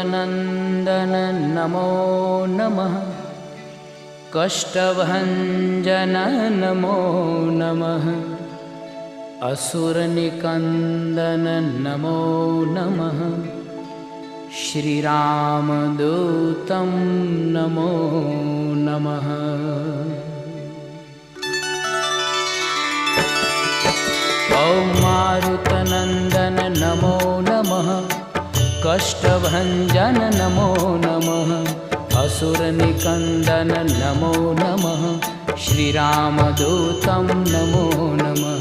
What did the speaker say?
मारुतनन्दन नमो नमः। कष्टभञ्जन नमो नमः। असुरनिकन्दन नमो नमः। श्रीरामदूतं नमो नमः। ॐ मारुतनन्दन नमो नमः। कष्टभञ्जन नमो नमः। असुरनिकन्दन नमो नमः। श्रीरामदूतं नमो नमः।